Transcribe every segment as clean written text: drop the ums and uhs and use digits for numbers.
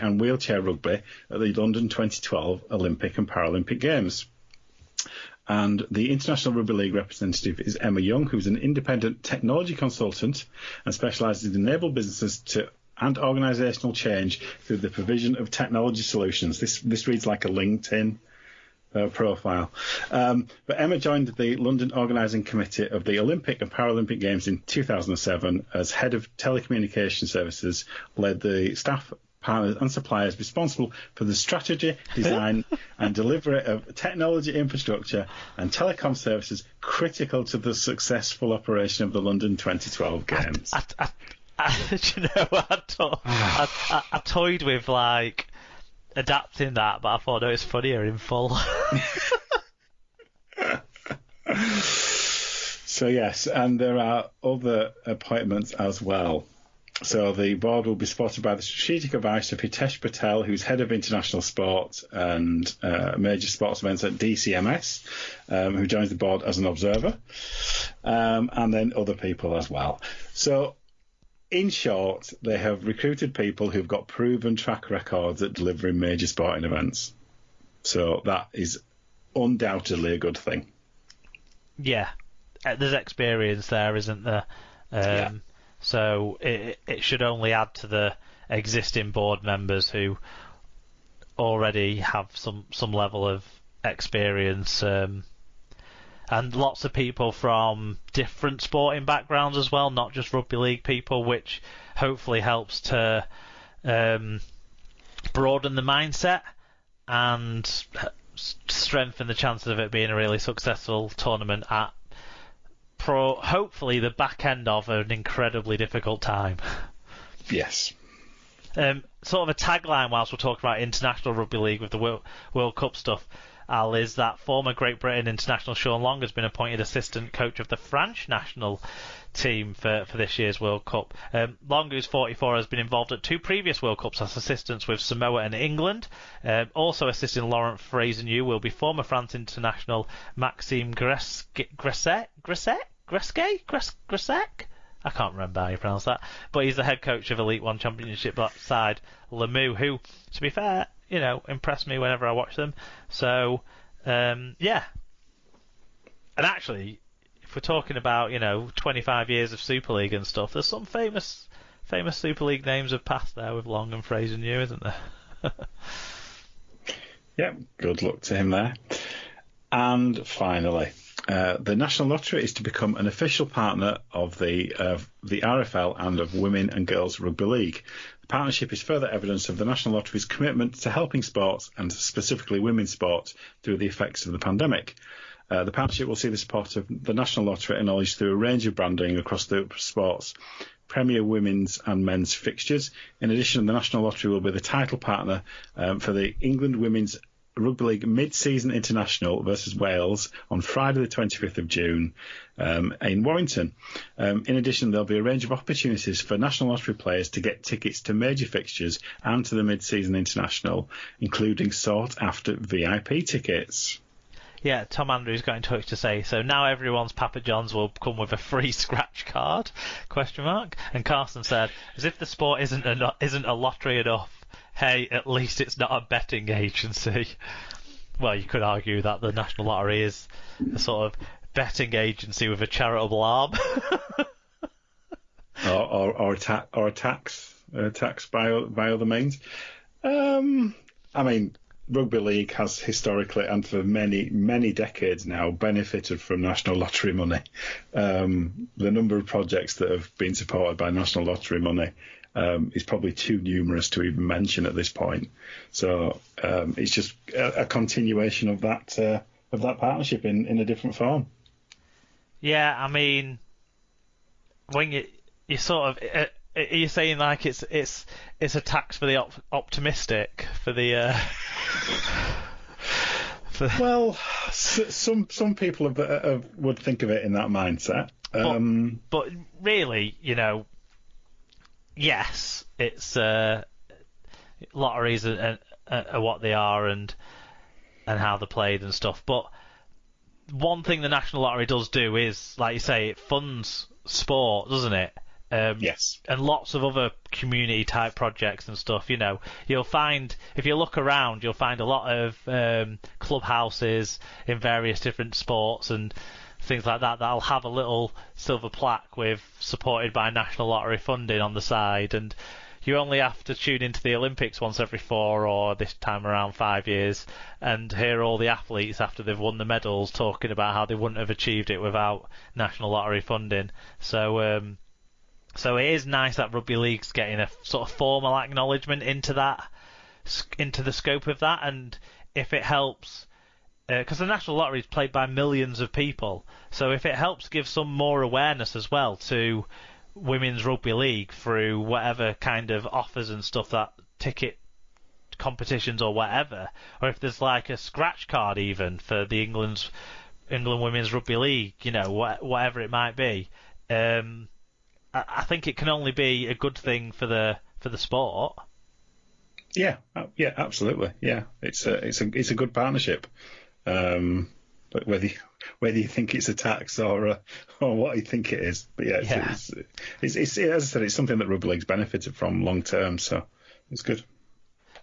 and wheelchair rugby at the London 2012 Olympic and Paralympic Games. And the International Rugby League representative is Emma Young, who's an independent technology consultant and specialises in enable businesses and organisational change through the provision of technology solutions. This reads like a LinkedIn profile. But Emma joined the London Organising Committee of the Olympic and Paralympic Games in 2007 as Head of Telecommunication Services, led the staff, partners and suppliers responsible for the strategy, design and delivery of technology infrastructure and telecom services critical to the successful operation of the London 2012 Games. Do you know what? I toyed with like adapting that, but I thought no, it's funnier in full. So yes, and there are other appointments as well. So the board will be supported by the strategic advisor Hitesh Patel, who's head of international sport and major sports events at DCMS, who joins the board as an observer, and then other people as well. So in short, they have recruited people who've got proven track records at delivering major sporting events. So that is undoubtedly a good thing. Yeah, there's experience there, isn't there? Yeah. So it should only add to the existing board members who already have some level of experience, and lots of people from different sporting backgrounds as well, not just rugby league people, which hopefully helps to broaden the mindset and strengthen the chances of it being a really successful tournament at hopefully the back end of an incredibly difficult time. Yes. Sort of a tagline whilst we're talking about international rugby league with the World Cup stuff, Al, is that former Great Britain international Sean Long has been appointed assistant coach of the French national team for this year's World Cup. Long, who's 44, has been involved at 2 previous World Cups as assistants with Samoa and England. Also assisting Laurent Fraser-New will be former France international Maxime Gresec? I can't remember how you pronounce that, but he's the head coach of Elite One Championship side Lemieux, who, to be fair, impressed me whenever I watch them. So, yeah. And actually, if we're talking about 25 years of Super League and stuff, there's some famous Super League names have passed there with Long and Fraser-New, isn't there? Yeah, good luck to him there. And finally, the National Lottery is to become an official partner of the RFL and of Women and Girls Rugby League. The partnership is further evidence of the National Lottery's commitment to helping sports, and specifically women's sport, through the effects of the pandemic. The partnership will see the support of the National Lottery acknowledged through a range of branding across the sports, premier women's and men's fixtures. In addition, the National Lottery will be the title partner for the England Women's Rugby League Mid-Season International versus Wales on Friday the 25th of June in Warrington. In addition, there'll be a range of opportunities for National Lottery players to get tickets to major fixtures and to the Mid-Season International, including sought-after VIP tickets. Yeah, Tom Andrews got in touch to say, so now everyone's Papa John's will come with a free scratch card? ? And Carson said, as if the sport isn't a lottery enough, hey, at least it's not a betting agency. Well, you could argue that the National Lottery is a sort of betting agency with a charitable arm. or a tax by other means. I mean, Rugby League has historically and for many, many decades now benefited from National Lottery money. The number of projects that have been supported by National Lottery money is probably too numerous to even mention at this point. So it's just a continuation of that partnership in a different form. Yeah, I mean, when you sort of are you saying like it's a tax for the optimistic for the? Well, some people would think of it in that mindset. But really, yes, it's lotteries are what they are and how they're played and stuff. But one thing the National Lottery does do is, like you say, it funds sport, doesn't it? Yes. And lots of other community type projects and stuff. You'll find, if you look around, you'll find a lot of clubhouses in various different sports and things like that that'll have a little silver plaque with supported by National Lottery funding on the side. And you only have to tune into the Olympics once every 4 or this time around 5 years and hear all the athletes after they've won the medals talking about how they wouldn't have achieved it without National Lottery funding. So it is nice that rugby league's getting a sort of formal acknowledgement into the scope of that, and if it helps, because the National Lottery is played by millions of people, so if it helps give some more awareness as well to women's rugby league through whatever kind of offers and stuff, that ticket competitions or whatever, or if there's like a scratch card even for the England women's rugby league, whatever it might be, I think it can only be a good thing for the sport. Yeah, absolutely. Yeah, it's a good partnership. But whether you think it's a tax or what you think it is, but it's as I said, it's something that rugby league's benefited from long term, so it's good.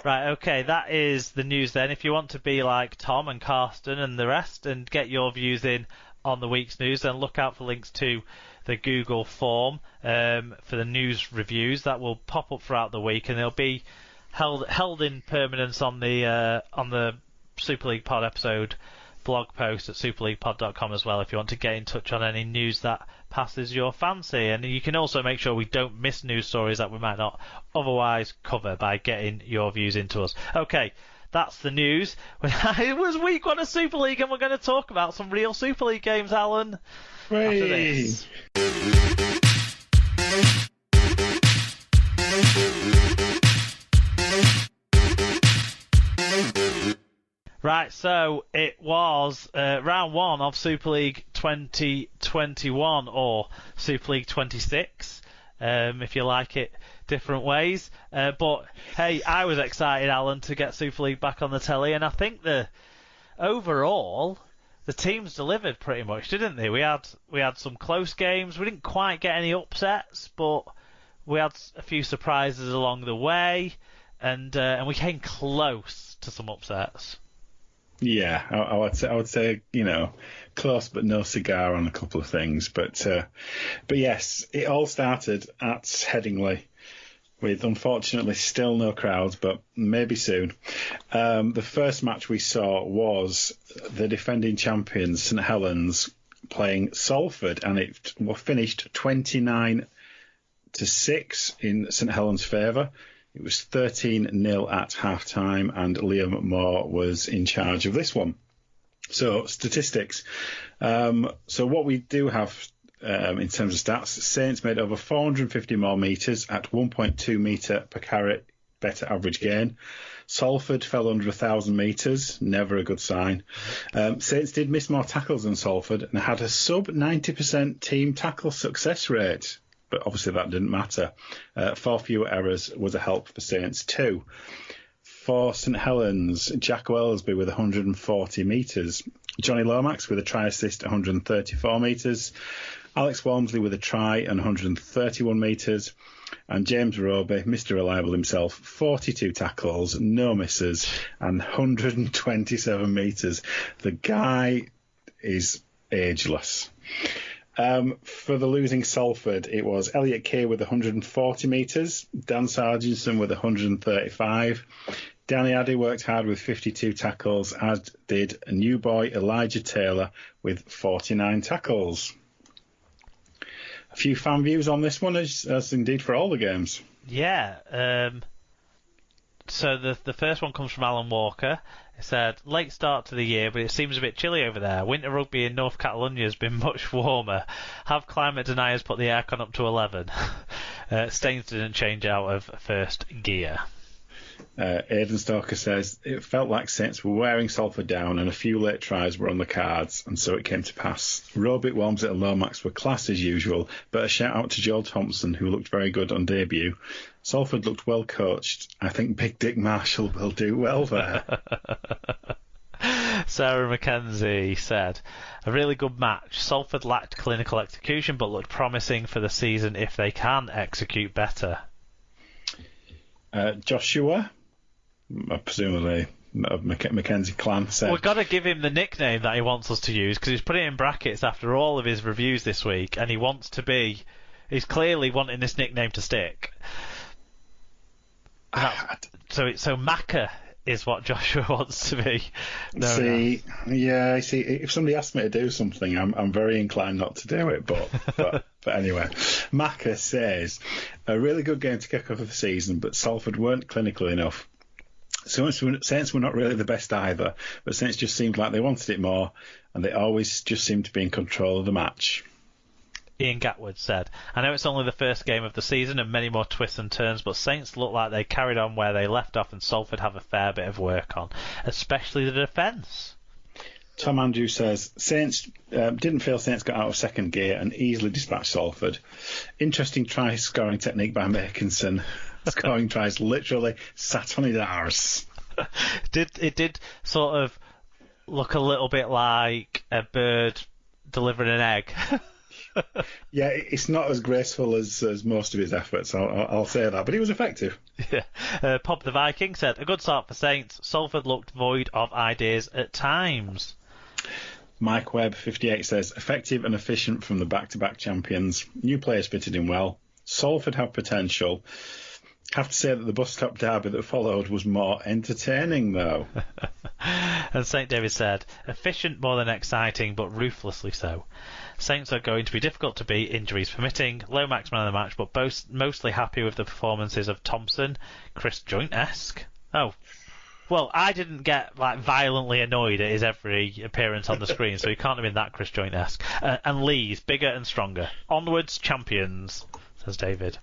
Right, okay, that is the news then. If you want to be like Tom and Carsten and the rest and get your views in on the week's news, then look out for links to the Google form for the news reviews that will pop up throughout the week, and they'll be held in permanence on the Super League Pod episode blog post at superleaguepod.com as well if you want to get in touch on any news that passes your fancy. And you can also make sure we don't miss news stories that we might not otherwise cover by getting your views into us. Okay, that's the news. It was week 1 of Super League, and we're going to talk about some real Super League games, Alan. After this. Right, so it was round 1 of Super League 2021, or Super League 26, if you like it different ways. But hey, I was excited, Alan, to get Super League back on the telly, and I think overall the teams delivered pretty much, didn't they? We had some close games. We didn't quite get any upsets, but we had a few surprises along the way, and we came close to some upsets. Yeah, I would say, close but no cigar on a couple of things. But yes, it all started at Headingley with, unfortunately, still no crowds, but maybe soon. The first match we saw was the defending champions, St Helens, playing Salford, and it finished 29-6 in St Helens' favour. It was 13-0 at half-time, and Liam Moore was in charge of this one. So, statistics. So what we do have in terms of stats, Saints made over 450 more metres at 1.2 metre per carry better average gain. Salford fell under 1,000 metres, never a good sign. Saints did miss more tackles than Salford and had a sub-90% team tackle success rate. But obviously that didn't matter. 4 fewer errors was a help for Saints too. For St Helens, Jack Wellesby with 140 metres. Johnny Lomax with a try assist, 134 metres. Alex Walmsley with a try and 131 metres. And James Roby, Mr. Reliable himself, 42 tackles, no misses, and 127 metres. The guy is ageless. For the losing Salford, it was Elliot Kay with 140 metres, Dan Sargentson with 135. Danny Addy worked hard with 52 tackles, as did a new boy Elijah Taylor with 49 tackles. A few fan views on this one, as indeed for all the games. Yeah. So the first one comes from Alan Walker. It said, late start to the year, but it seems a bit chilly over there. Winter rugby in North Catalonia has been much warmer. Have climate deniers put the aircon up to 11? Staines didn't change out of first gear. Aidan Stalker says, it felt like Saints were wearing Salford down and a few late tries were on the cards, and so it came to pass. Robic, Walmsley and Lomax were class as usual, but a shout out to Joel Thompson, who looked very good on debut. Salford looked well coached. I think Big Dick Marshall will do well there. Sarah McKenzie said, a really good match. Salford lacked clinical execution but looked promising for the season if they can execute better. Joshua, presumably Mackenzie clan, said... We've got to give him the nickname that he wants us to use because he's put it in brackets after all of his reviews this week and he's clearly wanting this nickname to stick. So Macca is what Joshua wants to be. See, if somebody asked me to do something, I'm very inclined not to do it. But anyway, Macca says a really good game to kick off the season, but Salford weren't clinical enough. So Saints were not really the best either, but Saints just seemed like they wanted it more, and they always just seemed to be in control of the match. Ian Gatwood said, I know it's only the first game of the season and many more twists and turns, but Saints look like they carried on where they left off and Salford have a fair bit of work on, especially the defence. Tom Andrew says, Saints didn't feel Saints got out of second gear and easily dispatched Salford. Interesting try-scoring technique by Makinson. Scoring tries literally sat on his arse. It did sort of look a little bit like a bird delivering an egg. Yeah, it's not as graceful as most of his efforts, I'll say that, but he was effective. Yeah. Pop the Viking said, a good start for Saints. Salford looked void of ideas at times. Mike Webb, 58, says, effective and efficient from the back-to-back champions. New players fitted in well. Salford have potential. Have to say that the bus stop derby that followed was more entertaining, though. And St. David said, efficient more than exciting, but ruthlessly so. Saints are going to be difficult to beat, injuries permitting. Lomax man of the match, but mostly happy with the performances of Thompson. Chris Joint-esque. Oh, well, I didn't get violently annoyed at his every appearance on the screen, so he can't have been that Chris Joint-esque. And Leeds, bigger and stronger. Onwards, champions, says David.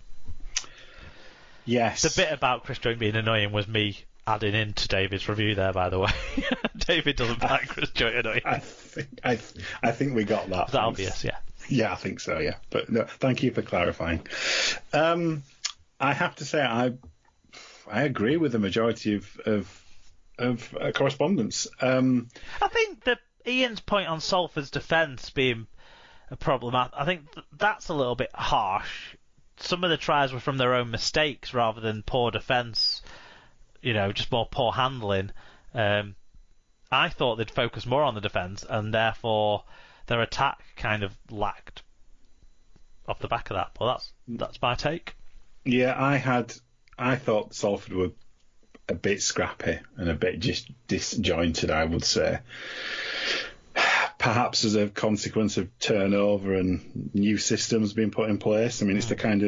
Yes. The bit about Chris Joint being annoying was me adding into David's review there, by the way. David doesn't find Chris Joint annoying. I think we got that. Is that obvious? Yeah. Yeah, I think so. Yeah, but no, thank you for clarifying. I have to say I agree with the majority of correspondence. I think that Ian's point on Salford's defence being a problem, I think that's a little bit harsh. Some of the tries were from their own mistakes rather than poor defence, just more poor handling. I thought they'd focus more on the defence and therefore their attack kind of lacked off the back of that. Well, that's my take. Yeah, I thought Salford were a bit scrappy and a bit just disjointed, I would say. Perhaps as a consequence of turnover and new systems being put in place. I mean, that's the kind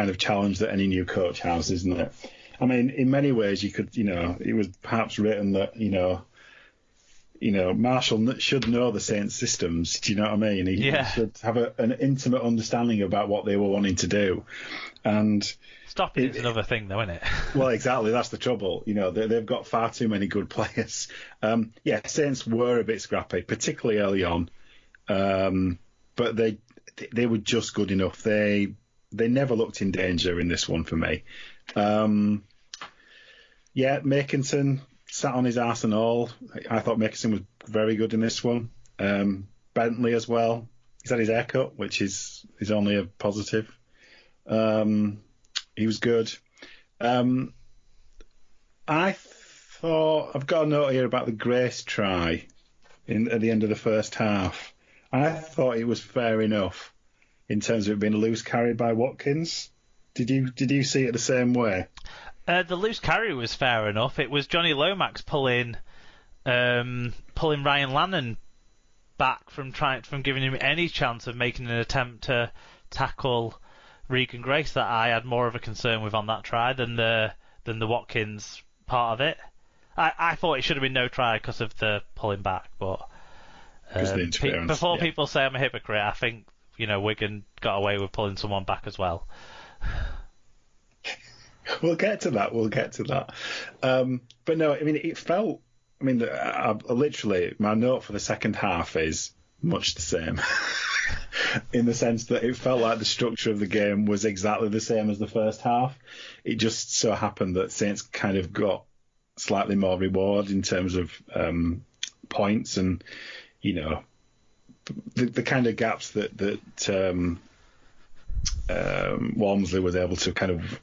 of challenge that any new coach has, isn't it? I mean, in many ways, you could, it was perhaps written that, Marshall should know the Saints systems. Do you know what I mean? He should have an intimate understanding about what they were wanting to do. And stopping it's another thing, though, isn't it? Well, exactly. That's the trouble. They've got far too many good players. Saints were a bit scrappy, particularly early on, but they were just good enough. They never looked in danger in this one for me. Makinson sat on his arse and all. I thought Makinson was very good in this one. Bentley as well. He's had his haircut, which is only a positive. He was good. I thought I've got a note here about the Grace try at the end of the first half. I thought it was fair enough in terms of it being a loose carry by Watkins. Did you see it the same way? The loose carry was fair enough. It was Johnny Lomax pulling Ryan Lannon back from giving him any chance of making an attempt to tackle Regan Grace that I had more of a concern with on that try than the Watkins part of it. I thought it should have been no try because of the pulling back, but before people say I'm a hypocrite, I think Wigan got away with pulling someone back as well. We'll get to that. But no, I mean, it felt. I mean, literally, my note for the second half is much the same. In the sense that it felt like the structure of the game was exactly the same as the first half. It just so happened that Saints kind of got slightly more reward in terms of points and, the kind of gaps that Walmsley was able to kind of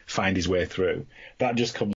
find his way through. That just comes